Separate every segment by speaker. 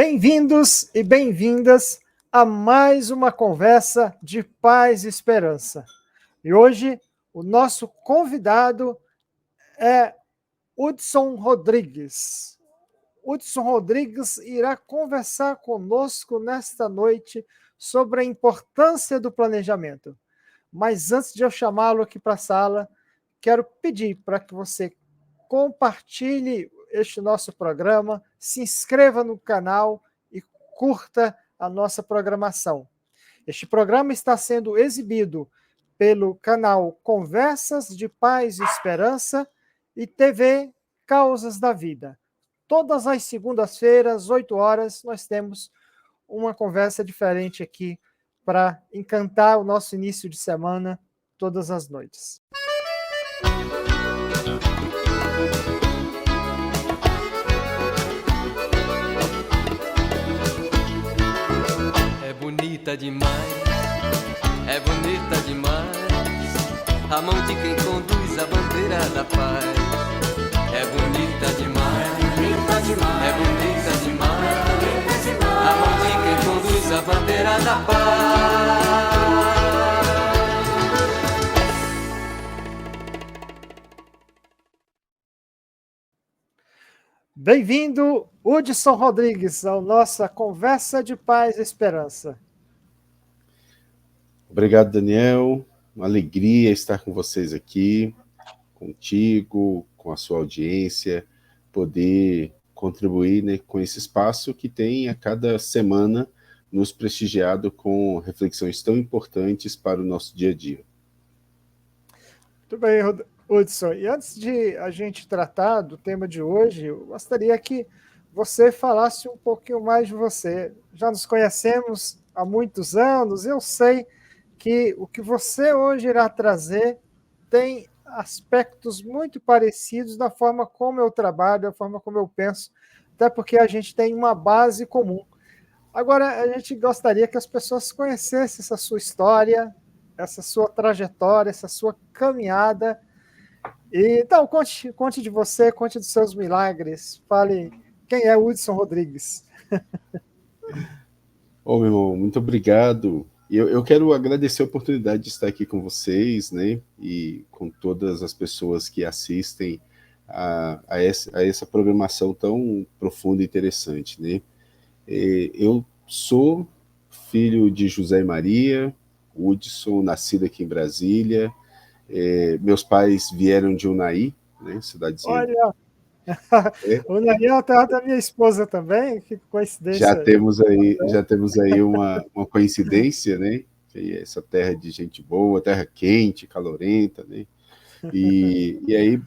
Speaker 1: Bem-vindos e bem-vindas a mais uma conversa de paz e esperança. E hoje o nosso convidado é Hudson Rodrigues. Hudson Rodrigues irá conversar conosco nesta noite sobre a importância do planejamento. Mas antes de eu chamá-lo aqui para a sala, quero pedir para que você compartilhe este nosso programa, se inscreva no canal e curta a nossa programação. Este programa está sendo exibido pelo canal Conversas de Paz e Esperança e TV Causas da Vida. Todas as segundas-feiras, 8 horas, nós temos uma conversa diferente aqui para encantar o nosso início de semana todas as noites.
Speaker 2: É bonita demais, é bonita demais, a mão de quem conduz a bandeira da paz. É bonita demais, é bonita demais, a mão de quem conduz a bandeira da paz.
Speaker 1: Bem-vindo, Hudson Rodrigues, à nossa Conversa de Paz e Esperança.
Speaker 3: Obrigado, Daniel. Uma alegria estar com vocês aqui, contigo, com a sua audiência, poder contribuir, né, com esse espaço que tem a cada semana nos prestigiado com reflexões tão importantes para o nosso dia a dia.
Speaker 1: Muito bem, Hudson. E antes de a gente tratar do tema de hoje, eu gostaria que você falasse um pouquinho mais de você. Já nos conhecemos há muitos anos, eu sei que o que você hoje irá trazer tem aspectos muito parecidos da forma como eu trabalho, da forma como eu penso, até porque a gente tem uma base comum. Agora, a gente gostaria que as pessoas conhecessem essa sua história, essa sua trajetória, essa sua caminhada. E, então, conte de você, conte dos seus milagres. Fale quem é Hudson Rodrigues.
Speaker 3: Ô, meu irmão, muito obrigado. Eu quero agradecer a oportunidade de estar aqui com vocês, né, e com todas as pessoas que assistem a essa programação tão profunda e interessante, né. Eu sou filho de José e Maria Hudson, nascido aqui em Brasília. Meus pais vieram de Unai, né, cidadezinha.
Speaker 1: Olha, Unai é a terra da minha esposa também, que coincidência.
Speaker 3: Já temos aí uma coincidência, né? Essa terra de gente boa, terra quente, calorenta, né? E aí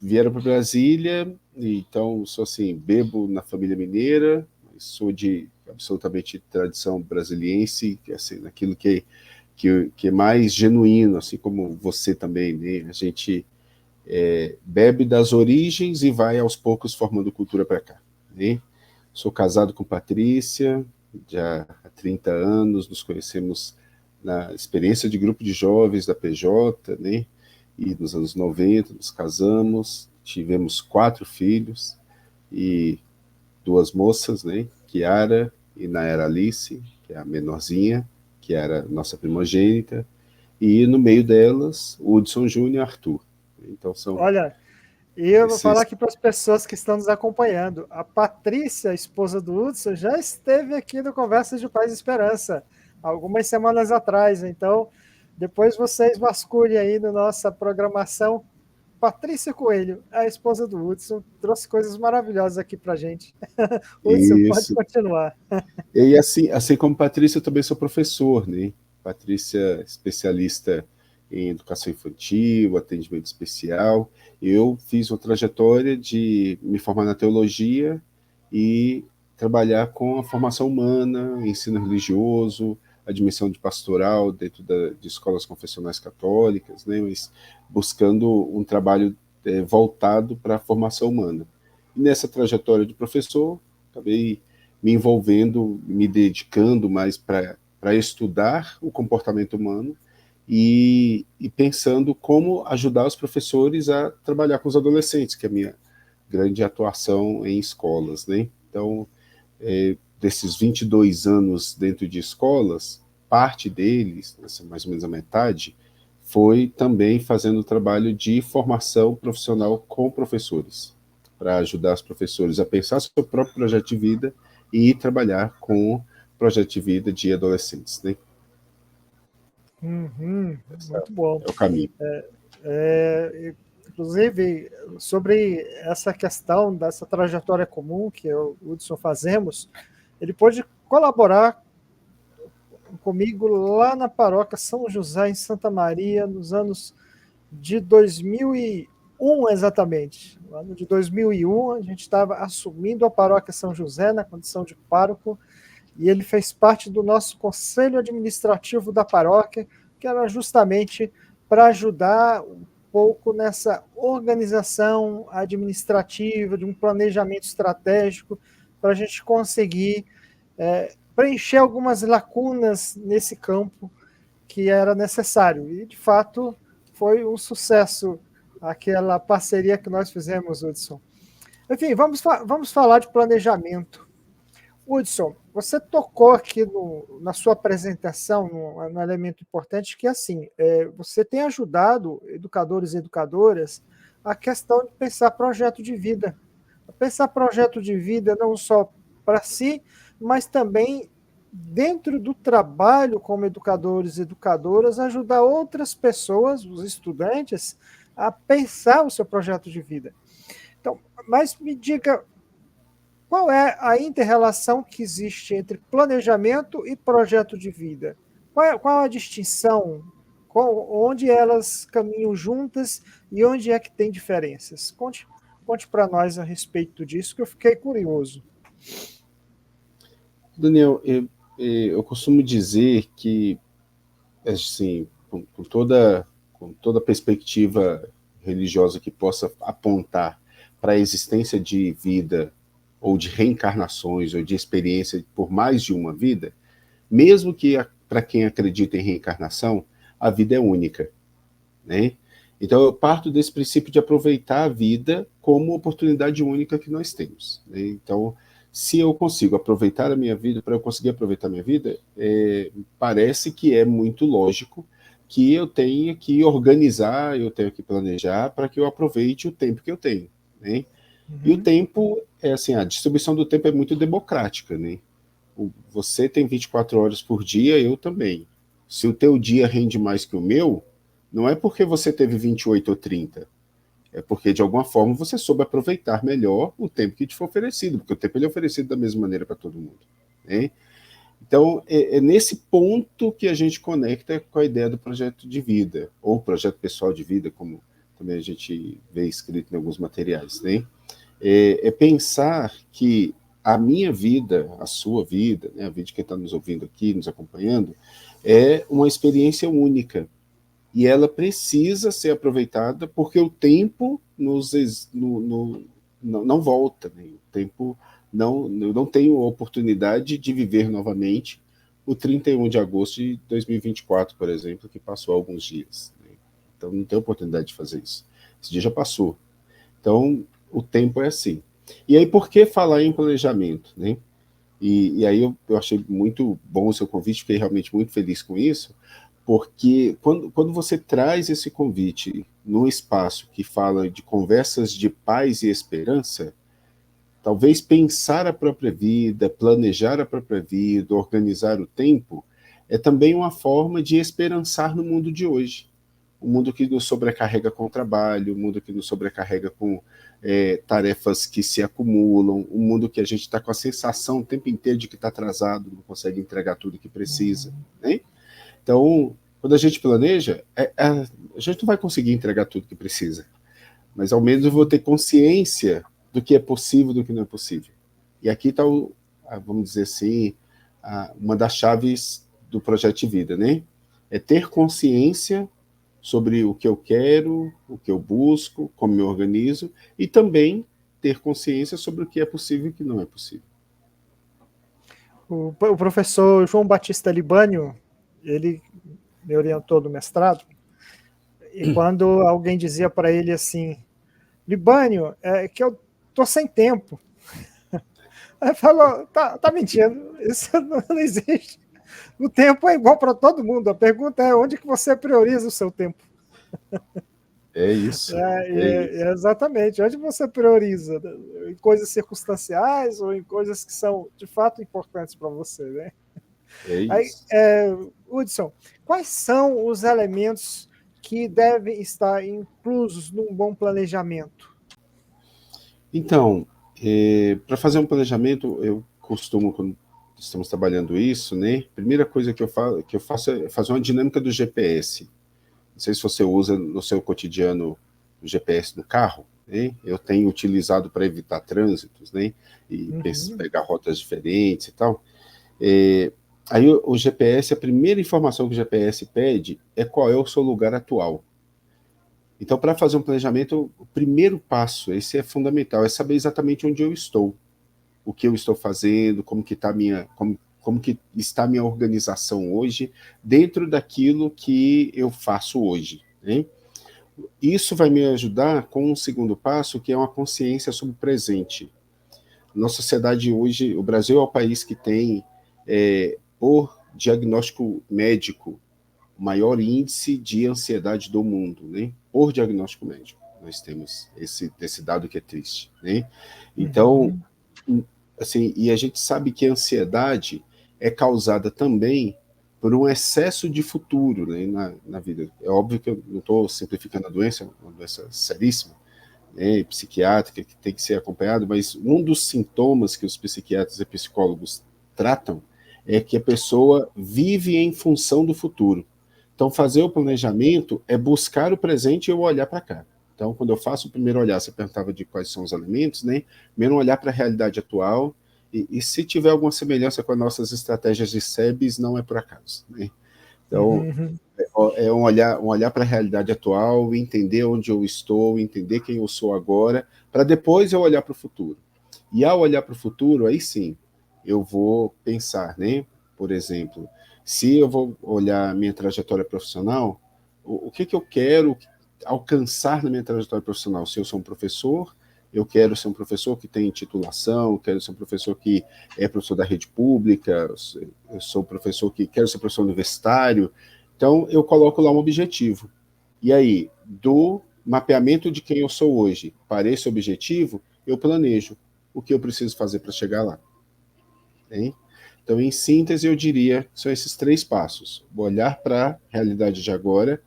Speaker 3: vieram para Brasília, então sou assim, bebo na família mineira, sou de absolutamente tradição brasiliense, assim, naquilo que é mais genuíno, assim como você também, né? A gente bebe das origens e vai aos poucos formando cultura para cá, né? Sou casado com Patrícia, já há 30 anos, nos conhecemos na experiência de grupo de jovens da PJ, né? E nos anos 90 nos casamos, tivemos 4 filhos e 2 moças, né? Kiara e Nayara Alice, que é a menorzinha, que era nossa primogênita, e no meio delas, o Hudson Júnior e Arthur. Então são...
Speaker 1: Olha, e eu vou falar aqui para as pessoas que estão nos acompanhando. A Patrícia, a esposa do Hudson, já esteve aqui no Conversas de Paz e Esperança, algumas semanas atrás. Então, depois vocês vasculhem aí na nossa programação. Patrícia Coelho, a esposa do Hudson, trouxe coisas maravilhosas aqui para a gente. Hudson, pode continuar.
Speaker 3: E assim como Patrícia, eu também sou professor, né? Patrícia, especialista em educação infantil, atendimento especial. Eu fiz uma trajetória de me formar na teologia e trabalhar com a formação humana, ensino religioso, a dimensão de pastoral dentro de escolas confessionais católicas, né, mas buscando um trabalho voltado para a formação humana. E nessa trajetória de professor, acabei me envolvendo, me dedicando mais para estudar o comportamento humano e pensando como ajudar os professores a trabalhar com os adolescentes, que é a minha grande atuação em escolas, né? Então, desses 22 anos dentro de escolas, parte deles, mais ou menos a metade, foi também fazendo trabalho de formação profissional com professores, para ajudar os professores a pensar seu próprio projeto de vida e trabalhar com projeto de vida de adolescentes, né?
Speaker 1: Muito bom.
Speaker 3: É o caminho.
Speaker 1: Inclusive, sobre essa questão dessa trajetória comum que eu e o Hudson fazemos, ele pôde colaborar comigo lá na paróquia São José, em Santa Maria, nos anos de 2001, exatamente. No ano de 2001, a gente estava assumindo a paróquia São José na condição de pároco, e ele fez parte do nosso conselho administrativo da paróquia, que era justamente para ajudar um pouco nessa organização administrativa, de um planejamento estratégico, para a gente conseguir preencher algumas lacunas nesse campo que era necessário. E, de fato, foi um sucesso aquela parceria que nós fizemos, Hudson. Enfim, vamos falar de planejamento. Hudson, você tocou aqui na sua apresentação no elemento importante que, assim, você tem ajudado educadores e educadoras a questão de pensar projeto de vida. Pensar projeto de vida não só para si, mas também dentro do trabalho como educadores e educadoras, ajudar outras pessoas, os estudantes, a pensar o seu projeto de vida. Então, mas me diga, qual é a inter-relação que existe entre planejamento e projeto de vida? Qual a distinção? Onde elas caminham juntas e onde é que tem diferenças? Conte para nós a respeito disso, que eu fiquei curioso.
Speaker 3: Daniel, eu costumo dizer que, assim, com toda perspectiva religiosa que possa apontar para a existência de vida, ou de reencarnações, ou de experiência por mais de uma vida, mesmo que para quem acredita em reencarnação, a vida é única, né? Então eu parto desse princípio de aproveitar a vida como oportunidade única que nós temos, né? Então, se eu consigo aproveitar a minha vida, para eu conseguir aproveitar a minha vida, parece que é muito lógico que eu tenha que organizar, eu tenho que planejar para que eu aproveite o tempo que eu tenho, né? E o tempo, assim, a distribuição do tempo é muito democrática, né? Você tem 24 horas por dia, eu também. Se o teu dia rende mais que o meu, não é porque você teve 28 ou 30, é porque, de alguma forma, você soube aproveitar melhor o tempo que te foi oferecido, porque o tempo ele é oferecido da mesma maneira para todo mundo, né? Então, é nesse ponto que a gente conecta com a ideia do projeto de vida, ou projeto pessoal de vida, como também a gente vê escrito em alguns materiais, né? É pensar que a minha vida, a sua vida, né, a vida de quem está nos ouvindo aqui, nos acompanhando, é uma experiência única. E ela precisa ser aproveitada porque o tempo não volta. Né? O tempo eu não tenho a oportunidade de viver novamente o 31 de agosto de 2024, por exemplo, que passou há alguns dias. Né? Então não tenho oportunidade de fazer isso. Esse dia já passou. Então, o tempo é assim. E aí, por que falar em planejamento? Né? E aí eu achei muito bom o seu convite, fiquei realmente muito feliz com isso, porque quando você traz esse convite num espaço que fala de conversas de paz e esperança, talvez pensar a própria vida, planejar a própria vida, organizar o tempo, é também uma forma de esperançar no mundo de hoje. Um mundo que nos sobrecarrega com o trabalho, um mundo que nos sobrecarrega com tarefas que se acumulam, um mundo que a gente está com a sensação o tempo inteiro de que está atrasado, não consegue entregar tudo que precisa, né? Então, quando a gente planeja, a gente não vai conseguir entregar tudo que precisa, mas ao menos eu vou ter consciência do que é possível, do que não é possível. E aqui está, vamos dizer assim, uma das chaves do projeto de vida, né? É ter consciência sobre o que eu quero, o que eu busco, como me organizo, e também ter consciência sobre o que é possível e o que não é possível.
Speaker 1: O professor João Batista Libânio, ele me orientou no mestrado, e quando alguém dizia para ele assim, Libânio, é que eu estou sem tempo. Aí falou, tá mentindo, isso não existe. O tempo é igual para todo mundo. A pergunta é onde que você prioriza o seu tempo?
Speaker 3: É isso. É isso.
Speaker 1: Exatamente. Onde você prioriza? Em coisas circunstanciais ou em coisas que são de fato importantes para você, né?
Speaker 3: É
Speaker 1: Aí,
Speaker 3: isso.
Speaker 1: Hudson, quais são os elementos que devem estar inclusos num bom planejamento?
Speaker 3: Então, para fazer um planejamento, eu costumo, quando estamos trabalhando isso, né? Primeira coisa que eu faço é fazer uma dinâmica do GPS. Não sei se você usa no seu cotidiano o GPS no carro, né? Eu tenho utilizado para evitar trânsitos, né? E pegar rotas diferentes e tal. Aí o GPS, a primeira informação que o GPS pede é qual é o seu lugar atual. Então, para fazer um planejamento, o primeiro passo, esse é fundamental, é saber exatamente onde eu estou, o que eu estou fazendo, como que está a minha organização hoje, dentro daquilo que eu faço hoje, né? Isso vai me ajudar com um segundo passo, que é uma consciência sobre o presente. Na sociedade hoje, o Brasil é o país que tem, por diagnóstico médico, o maior índice de ansiedade do mundo, né? Por diagnóstico médico. Nós temos esse dado que é triste, né? Então, assim, e a gente sabe que a ansiedade é causada também por um excesso de futuro, né, na vida. É óbvio que eu não estou simplificando a doença, é uma doença seríssima, né, psiquiátrica, que tem que ser acompanhado, mas um dos sintomas que os psiquiatras e psicólogos tratam é que a pessoa vive em função do futuro. Então, fazer o planejamento é buscar o presente e eu olhar para cá. Então, quando eu faço o primeiro olhar, você perguntava de quais são os elementos, né? Primeiro olhar para a realidade atual e se tiver alguma semelhança com as nossas estratégias de SEBS, não é por acaso, né? Então, é um olhar para a realidade atual, entender onde eu estou, entender quem eu sou agora, para depois eu olhar para o futuro. E ao olhar para o futuro, aí sim, eu vou pensar, né? Por exemplo, se eu vou olhar a minha trajetória profissional, o que eu quero alcançar na minha trajetória profissional? Se eu sou um professor, eu quero ser um professor que tem titulação, eu quero ser um professor que é professor da rede pública, eu sou um professor que quero ser professor universitário. Então, eu coloco lá um objetivo. E aí, do mapeamento de quem eu sou hoje para esse objetivo, eu planejo o que eu preciso fazer para chegar lá. Hein? Então, em síntese, eu diria que são esses 3 passos. Olhar para a realidade de agora,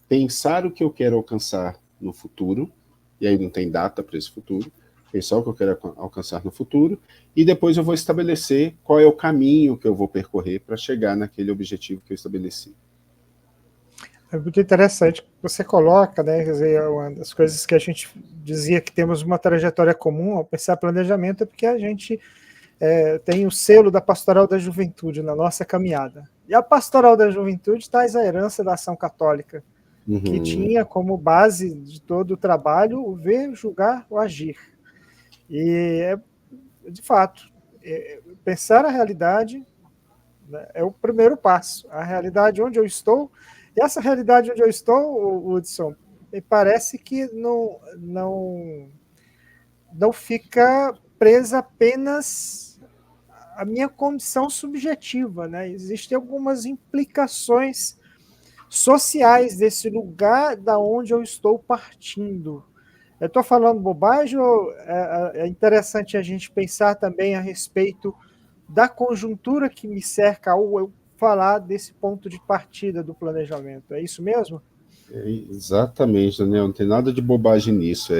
Speaker 3: pensar o que eu quero alcançar no futuro, e aí não tem data para esse futuro, pensar o que eu quero alcançar no futuro, e depois eu vou estabelecer qual é o caminho que eu vou percorrer para chegar naquele objetivo que eu estabeleci.
Speaker 1: É muito interessante que você coloca, né? Quer dizer, uma das coisas que a gente dizia que temos uma trajetória comum ao pensar planejamento é porque a gente tem o selo da Pastoral da Juventude na nossa caminhada. E a Pastoral da Juventude traz a herança da ação católica, que tinha como base de todo o trabalho o ver, julgar, o agir. E, de fato, pensar a realidade, né, é o primeiro passo. A realidade onde eu estou, e essa realidade onde eu estou, Hudson, me parece que não fica presa apenas à minha condição subjetiva, né? Existem algumas implicações sociais desse lugar da onde eu estou partindo. Eu estou falando bobagem ou é interessante a gente pensar também a respeito da conjuntura que me cerca ao eu falar desse ponto de partida do planejamento? É isso mesmo?
Speaker 3: Exatamente, Daniel, não tem nada de bobagem nisso.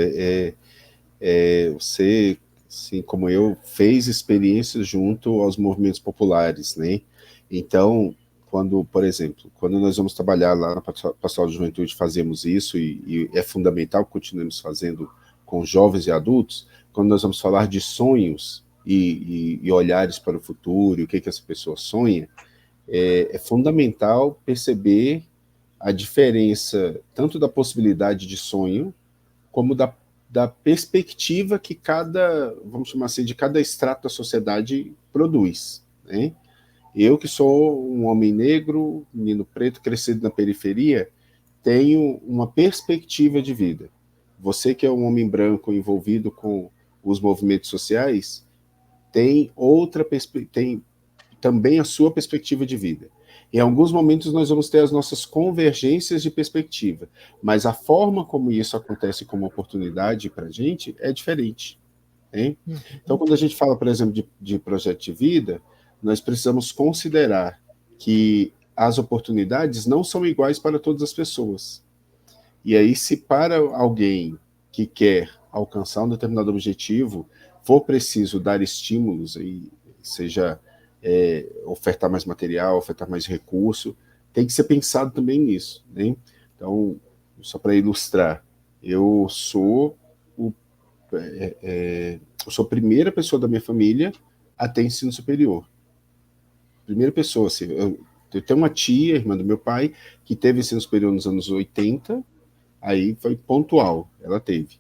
Speaker 3: Você, assim como eu, fez experiências junto aos movimentos populares, né? Então, por exemplo, quando nós vamos trabalhar lá na Pastoral da Juventude, fazemos isso e é fundamental que continuemos fazendo com jovens e adultos, quando nós vamos falar de sonhos e olhares para o futuro, o que essa pessoa sonha, é fundamental perceber a diferença tanto da possibilidade de sonho, como da perspectiva que vamos chamar assim, de cada extrato da sociedade produz, né? Eu que sou um homem negro, menino preto, crescido na periferia, tenho uma perspectiva de vida. Você que é um homem branco envolvido com os movimentos sociais, tem tem também a sua perspectiva de vida. Em alguns momentos nós vamos ter as nossas convergências de perspectiva, mas a forma como isso acontece como oportunidade para a gente é diferente. Hein? Então, quando a gente fala, por exemplo, de projeto de vida, nós precisamos considerar que as oportunidades não são iguais para todas as pessoas. E aí, se para alguém que quer alcançar um determinado objetivo, for preciso dar estímulos, seja ofertar mais material, ofertar mais recurso, tem que ser pensado também nisso. Né? Então, só para ilustrar, eu sou a primeira pessoa da minha família a ter ensino superior. Primeira pessoa, assim, eu tenho uma tia, irmã do meu pai, que teve ensino superior nos anos 80, aí foi pontual, ela teve.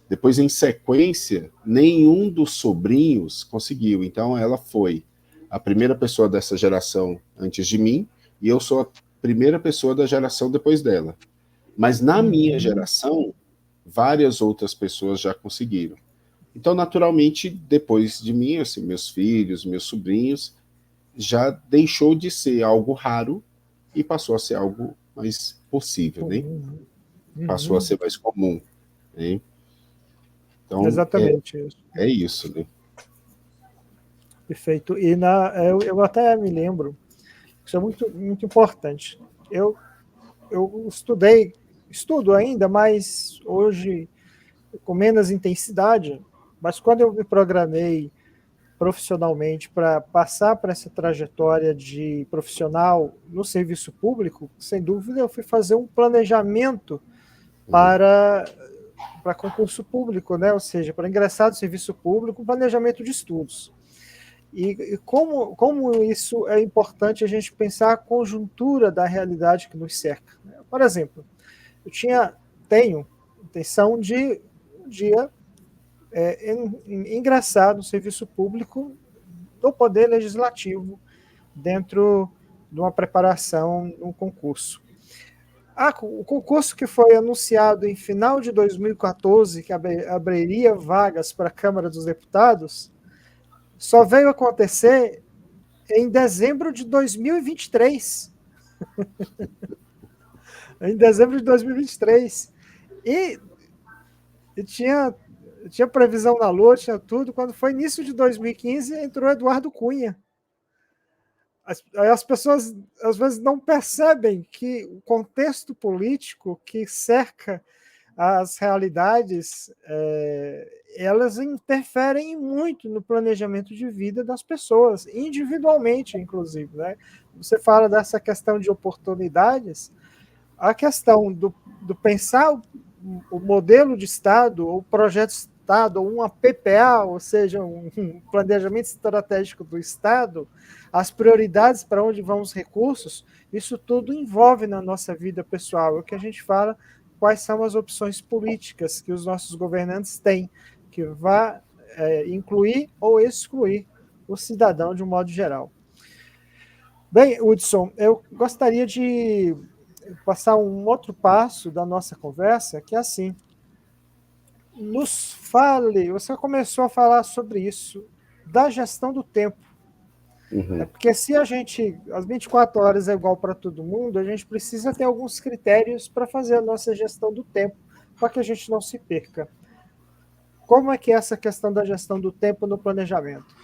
Speaker 3: Depois, em sequência, nenhum dos sobrinhos conseguiu, então ela foi a primeira pessoa dessa geração antes de mim, e eu sou a primeira pessoa da geração depois dela. Mas na minha geração, várias outras pessoas já conseguiram. Então, naturalmente, depois de mim, assim, meus filhos, meus sobrinhos, já deixou de ser algo raro e passou a ser algo mais possível, né? Passou a ser mais comum. Né? Então,
Speaker 1: Exatamente isso.
Speaker 3: É isso, né?
Speaker 1: Perfeito. E eu até me lembro, isso é muito, muito importante. Eu estudo ainda, mas hoje com menos intensidade, mas quando eu me programei profissionalmente para passar para essa trajetória de profissional no serviço público, sem dúvida eu fui fazer um planejamento para concurso público, né? Ou seja, para ingressar no serviço público, um planejamento de estudos. E como isso é importante a gente pensar a conjuntura da realidade que nos cerca. Por exemplo, eu tenho intenção de um dia ingressar no serviço público do Poder Legislativo dentro de uma preparação, um concurso. O concurso que foi anunciado em final de 2014, que abriria vagas para a Câmara dos Deputados, só veio acontecer em dezembro de 2023. Em dezembro de 2023. E tinha previsão na Lua, tinha tudo. Quando foi início de 2015, entrou Eduardo Cunha. As pessoas, às vezes, não percebem que o contexto político que cerca as realidades, elas interferem muito no planejamento de vida das pessoas, individualmente, inclusive. Né? Você fala dessa questão de oportunidades, a questão do pensar o modelo de Estado, ou projeto de Estado, ou uma PPA, ou seja, um planejamento estratégico do Estado, as prioridades para onde vão os recursos, isso tudo envolve na nossa vida pessoal. É o que a gente fala, quais são as opções políticas que os nossos governantes têm, que vai incluir ou excluir o cidadão de um modo geral. Bem, Hudson, eu gostaria de passar um outro passo da nossa conversa, que é assim, nos fale, você começou a falar sobre isso, da gestão do tempo. Porque se as 24 horas é igual para todo mundo, a gente precisa ter alguns critérios para fazer a nossa gestão do tempo, para que a gente não se perca. Como é que é essa questão da gestão do tempo no planejamento?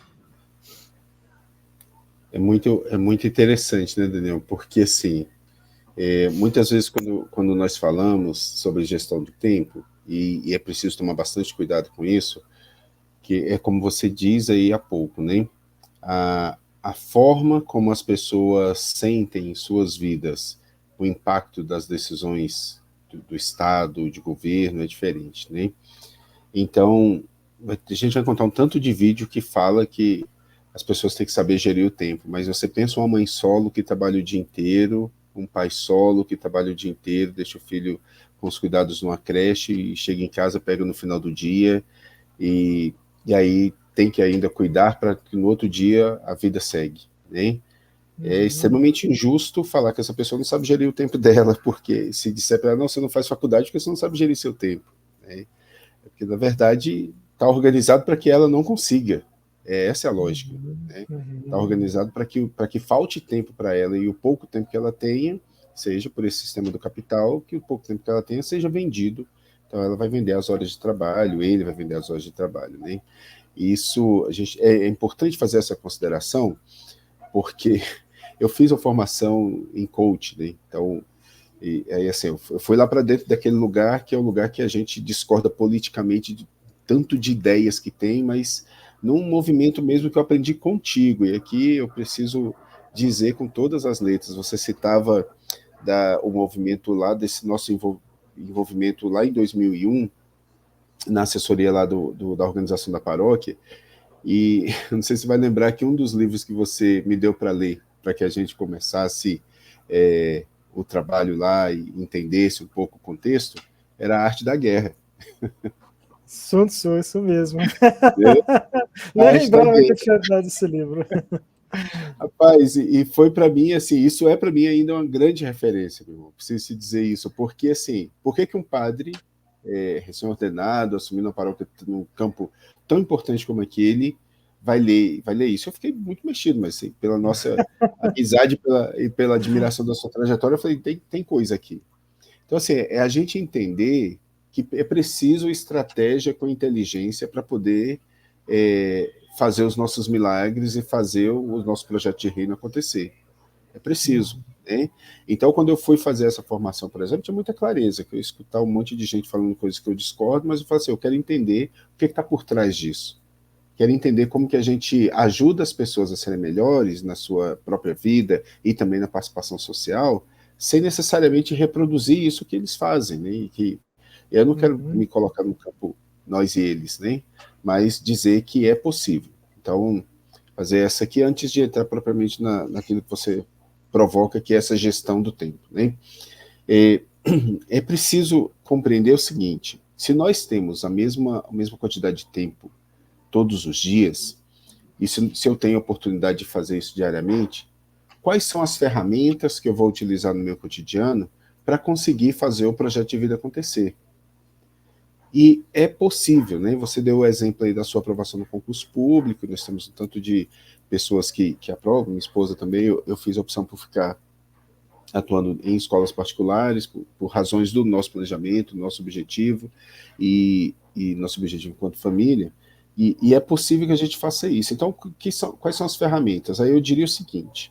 Speaker 3: É muito interessante, né, Daniel? Porque, assim, muitas vezes quando nós falamos sobre gestão do tempo, e é preciso tomar bastante cuidado com isso, que é como você diz aí há pouco, né? A forma como as pessoas sentem em suas vidas o impacto das decisões do Estado, de governo, é diferente, né? Então, a gente vai contar um tanto de vídeo que fala que as pessoas têm que saber gerir o tempo, mas você pensa uma mãe solo que trabalha o dia inteiro, um pai solo que trabalha o dia inteiro, deixa o filho com os cuidados numa creche e chega em casa, pega no final do dia e aí tem que ainda cuidar para que no outro dia a vida segue, né? É extremamente injusto falar que essa pessoa não sabe gerir o tempo dela, porque se disser para ela, não, você não faz faculdade porque você não sabe gerir seu tempo, né? Porque, na verdade, está organizado para que ela não consiga Essa é a lógica, né? Está organizado para que falte tempo para ela, e o pouco tempo que ela tenha, seja por esse sistema do capital, que o pouco tempo que ela tenha seja vendido. Então ela vai vender as horas de trabalho, ele vai vender as horas de trabalho, né? E isso, é importante fazer essa consideração, porque eu fiz a formação em coach, né? Então, aí assim, eu fui lá para dentro daquele lugar que é o lugar que a gente discorda politicamente de tanto de ideias que tem, mas num movimento mesmo que eu aprendi contigo. E aqui eu preciso dizer com todas as letras, você citava o movimento lá, desse nosso envolvimento lá em 2001, na assessoria lá da organização da paróquia, e não sei se você vai lembrar que um dos livros que você me deu para ler, para que a gente começasse o trabalho lá e entendesse um pouco o contexto, era A Arte da Guerra.
Speaker 1: Sun Tzu, isso mesmo.
Speaker 3: Nem
Speaker 1: lembrava que eu tinha dado esse livro.
Speaker 3: Rapaz, e foi para mim, assim, isso é para mim ainda uma grande referência, meu irmão, preciso te dizer isso, porque, assim, por que um padre recém-ordenado, assumindo uma paróquia num campo tão importante como aquele, vai ler isso? Eu fiquei muito mexido, mas assim, pela nossa amizade e pela admiração da sua trajetória, eu falei, tem coisa aqui. Então, assim, é a gente entender que é preciso estratégia com inteligência para poder fazer os nossos milagres e fazer o nosso projeto de reino acontecer. É preciso. Né? Então, quando eu fui fazer essa formação, por exemplo, tinha muita clareza, que eu ia escutar um monte de gente falando coisas que eu discordo, mas eu falei assim, eu quero entender o que está por trás disso. Quero entender como que a gente ajuda as pessoas a serem melhores na sua própria vida e também na participação social, sem necessariamente reproduzir isso que eles fazem. Né? E que eu não quero me colocar no campo nós e eles, né? Mas dizer que é possível. Então, fazer essa aqui antes de entrar propriamente naquilo que você provoca, que é essa gestão do tempo. Né? É preciso compreender o seguinte, se nós temos a mesma quantidade de tempo todos os dias, e se eu tenho a oportunidade de fazer isso diariamente, quais são as ferramentas que eu vou utilizar no meu cotidiano para conseguir fazer o projeto de vida acontecer? E é possível, né? Você deu o exemplo aí da sua aprovação no concurso público, nós temos um tanto de pessoas que aprovam, minha esposa também, eu fiz a opção por ficar atuando em escolas particulares, por razões do nosso planejamento, do nosso objetivo, e nosso objetivo enquanto família, e é possível que a gente faça isso. Então, quais são as ferramentas? Aí eu diria o seguinte,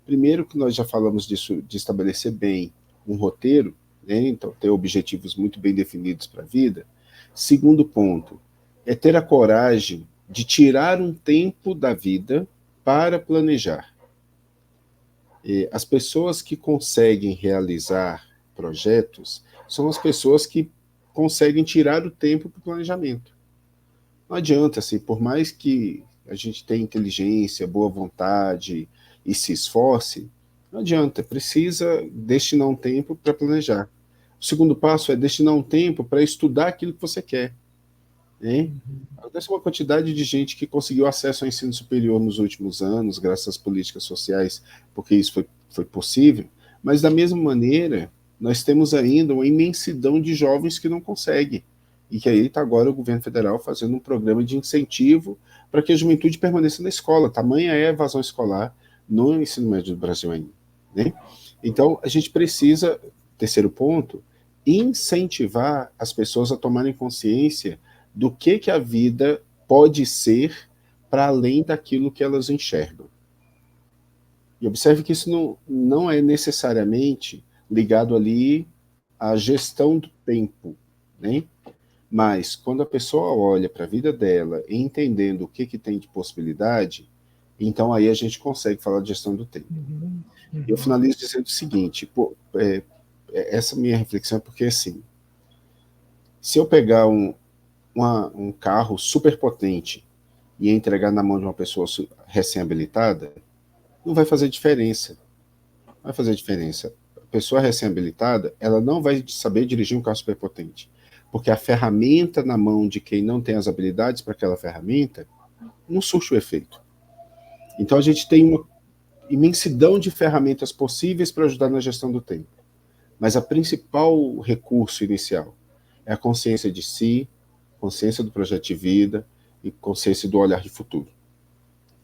Speaker 3: primeiro que nós já falamos disso, de estabelecer bem um roteiro, né? Então ter objetivos muito bem definidos para a vida. Segundo ponto, é ter a coragem de tirar um tempo da vida para planejar. As pessoas que conseguem realizar projetos são as pessoas que conseguem tirar o tempo para o planejamento. Não adianta, assim, por mais que a gente tenha inteligência, boa vontade e se esforce, não adianta, precisa destinar um tempo para planejar. O segundo passo é destinar um tempo para estudar aquilo que você quer. Né? Acontece uma quantidade de gente que conseguiu acesso ao ensino superior nos últimos anos, graças às políticas sociais, porque isso foi possível, mas da mesma maneira, nós temos ainda uma imensidão de jovens que não conseguem, e que aí está agora o governo federal fazendo um programa de incentivo para que a juventude permaneça na escola. Tamanha é a evasão escolar no ensino médio do Brasil ainda. Né? Então, a gente precisa, terceiro ponto, incentivar as pessoas a tomarem consciência do que a vida pode ser para além daquilo que elas enxergam. E observe que isso não é necessariamente ligado ali à gestão do tempo, né? Mas quando a pessoa olha para a vida dela e entendendo o que tem de possibilidade, então aí a gente consegue falar de gestão do tempo. Eu finalizo dizendo o seguinte, essa minha reflexão é porque, assim, se eu pegar um carro super potente e entregar na mão de uma pessoa recém-habilitada, não vai fazer diferença. Não vai fazer diferença. A pessoa recém-habilitada, ela não vai saber dirigir um carro super potente, porque a ferramenta na mão de quem não tem as habilidades para aquela ferramenta não surte o efeito. Então a gente tem uma imensidão de ferramentas possíveis para ajudar na gestão do tempo. Mas a principal recurso inicial é a consciência de si, consciência do projeto de vida e consciência do olhar de futuro.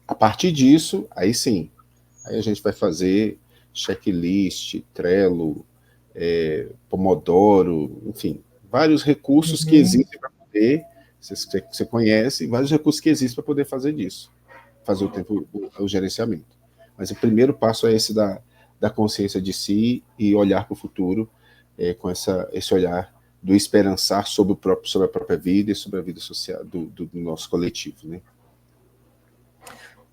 Speaker 3: A partir disso, aí sim, aí a gente vai fazer checklist, Trello, Pomodoro, enfim, vários recursos que existem para poder, você conhece, vários recursos que existem para poder fazer disso, fazer o gerenciamento. Mas o primeiro passo é esse da consciência de si e olhar para o futuro com esse olhar do esperançar sobre a própria vida e sobre a vida social do nosso coletivo, né?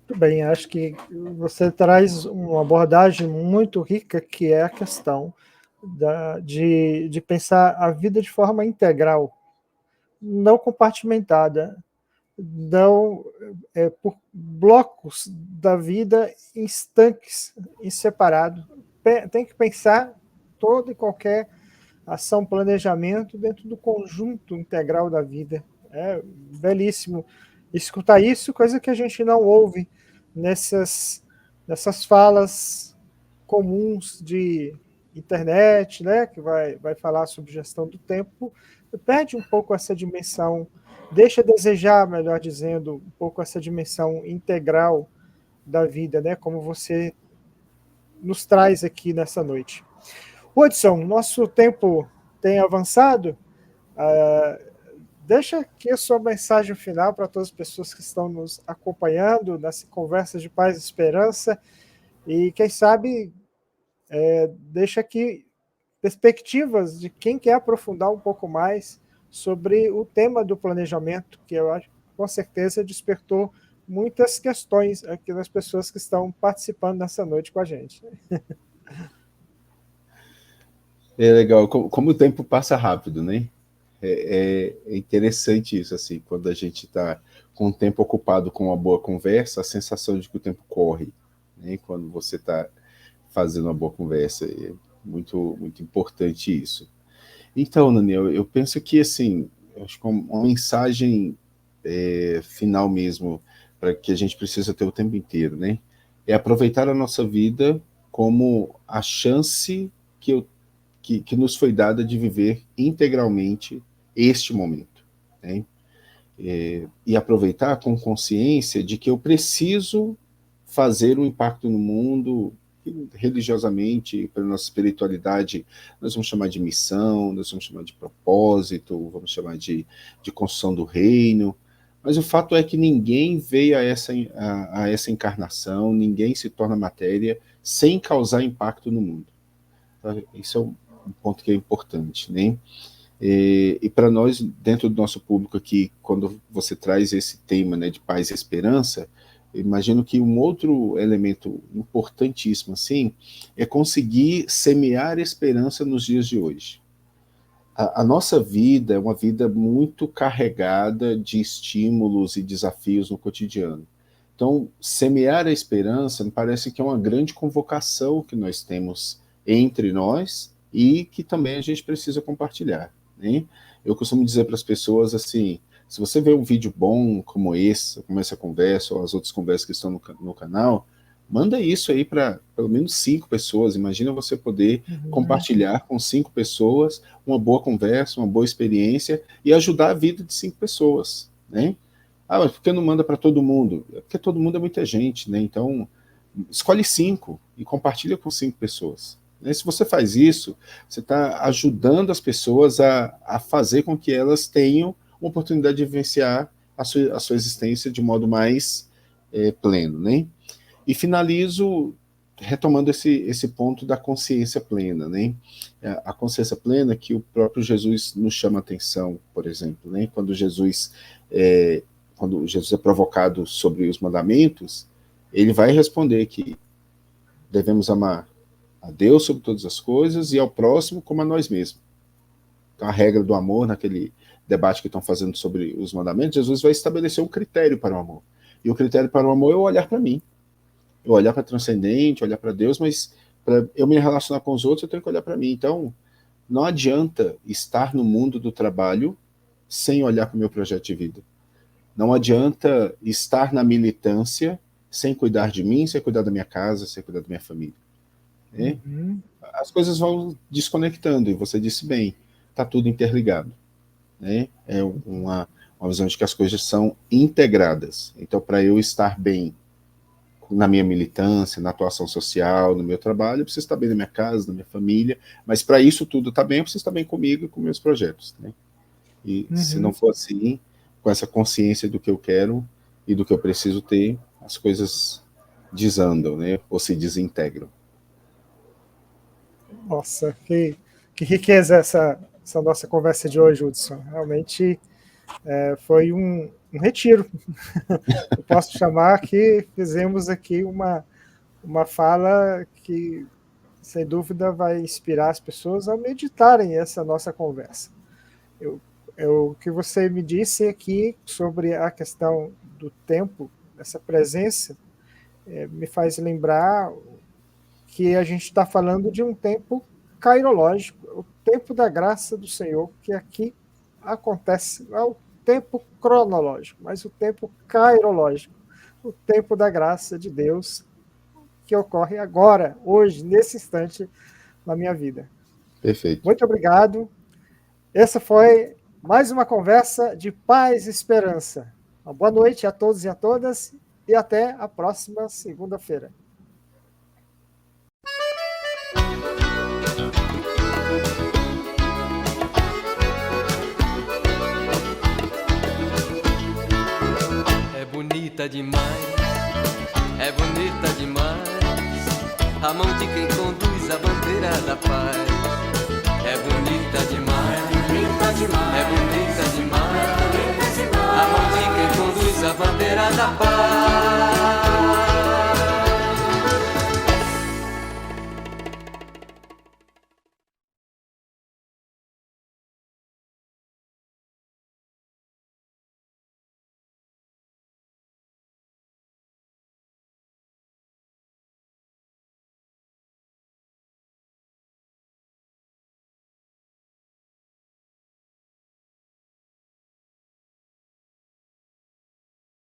Speaker 1: Muito bem, acho que você traz uma abordagem muito rica, que é a questão de pensar a vida de forma integral, não compartimentada, não por blocos da vida estanques, em separado. Tem que pensar toda e qualquer ação, planejamento dentro do conjunto integral da vida. É belíssimo escutar isso, coisa que a gente não ouve nessas falas comuns de internet, né, que vai falar sobre gestão do tempo, perde um pouco essa dimensão, deixa a desejar, melhor dizendo, um pouco essa dimensão integral da vida, né, como você nos traz aqui nessa noite. Hudson, nosso tempo tem avançado. Deixa aqui a sua mensagem final para todas as pessoas que estão nos acompanhando nessa conversa de paz e esperança. E, quem sabe, deixa aqui perspectivas de quem quer aprofundar um pouco mais sobre o tema do planejamento, que eu acho, com certeza, despertou muitas questões aqui das pessoas que estão participando nessa noite com a gente.
Speaker 3: É legal, como o tempo passa rápido, né? É interessante isso, assim, quando a gente está com o tempo ocupado com uma boa conversa, a sensação de que o tempo corre, né? Quando você está fazendo uma boa conversa, é muito, muito importante isso. Então, Daniel, eu penso que, assim, acho que uma mensagem final mesmo, para que a gente precisa ter o tempo inteiro, né? É aproveitar a nossa vida como a chance que nos foi dada de viver integralmente este momento, né? E aproveitar com consciência de que eu preciso fazer um impacto no mundo religiosamente, pela nossa espiritualidade, nós vamos chamar de missão, nós vamos chamar de propósito, vamos chamar de construção do reino, mas o fato é que ninguém veio a essa encarnação, ninguém se torna matéria sem causar impacto no mundo. Isso é um ponto que é importante, né? E para nós, dentro do nosso público aqui, quando você traz esse tema, né, de paz e esperança, eu imagino que um outro elemento importantíssimo, assim, é conseguir semear esperança nos dias de hoje. A nossa vida é uma vida muito carregada de estímulos e desafios no cotidiano. Então, semear a esperança me parece que é uma grande convocação que nós temos entre nós e que também a gente precisa compartilhar, né? Eu costumo dizer para as pessoas assim, se você vê um vídeo bom como esse, como essa conversa, ou as outras conversas que estão no canal, manda isso aí para pelo menos 5 pessoas. Imagina você poder compartilhar com 5 pessoas uma boa conversa, uma boa experiência e ajudar a vida de 5 pessoas, né? Ah, mas por que não manda para todo mundo? É porque todo mundo é muita gente, né? Então, escolhe 5 e compartilha com 5 pessoas. Se você faz isso, você está ajudando as pessoas a fazer com que elas tenham uma oportunidade de vivenciar a sua existência de modo mais pleno, né? E finalizo retomando esse ponto da consciência plena, né? A consciência plena que o próprio Jesus nos chama a atenção, por exemplo, né? Quando Jesus é provocado sobre os mandamentos, ele vai responder que devemos amar a Deus sobre todas as coisas e ao próximo como a nós mesmos. Então, a regra do amor, naquele debate que estão fazendo sobre os mandamentos, Jesus vai estabelecer um critério para o amor. E o critério para o amor é eu olhar para mim. Eu olhar para transcendente, olhar para Deus, mas para eu me relacionar com os outros, eu tenho que olhar para mim. Então, não adianta estar no mundo do trabalho sem olhar para o meu projeto de vida. Não adianta estar na militância sem cuidar de mim, sem cuidar da minha casa, sem cuidar da minha família. Né? As coisas vão desconectando, e você disse bem, está tudo interligado. Né? É uma visão de que as coisas são integradas. Então, para eu estar bem na minha militância, na atuação social, no meu trabalho, eu preciso estar bem na minha casa, na minha família, mas para isso tudo estar bem, eu preciso estar bem comigo e com meus projetos, né? E se não for assim, com essa consciência do que eu quero e do que eu preciso ter, as coisas desandam, né? Ou se desintegram.
Speaker 1: Nossa, que riqueza essa nossa conversa de hoje, Hudson. Realmente foi um retiro. Eu posso chamar que fizemos aqui uma fala que, sem dúvida, vai inspirar as pessoas a meditarem essa nossa conversa. O que você me disse aqui sobre a questão do tempo, essa presença, me faz lembrar que a gente está falando de um tempo cairológico, o tempo da graça do Senhor, que aqui acontece, não é o tempo cronológico, mas o tempo cairológico, o tempo da graça de Deus, que ocorre agora, hoje, nesse instante, na minha vida.
Speaker 3: Perfeito.
Speaker 1: Muito obrigado. Essa foi mais uma conversa de paz e esperança. Uma boa noite a todos e a todas e até a próxima segunda-feira.
Speaker 2: É bonita demais, é bonita demais, a mão de quem conduz a bandeira da paz. É bonita demais, é bonita demais, é bonita demais, a mão de quem conduz a bandeira da paz.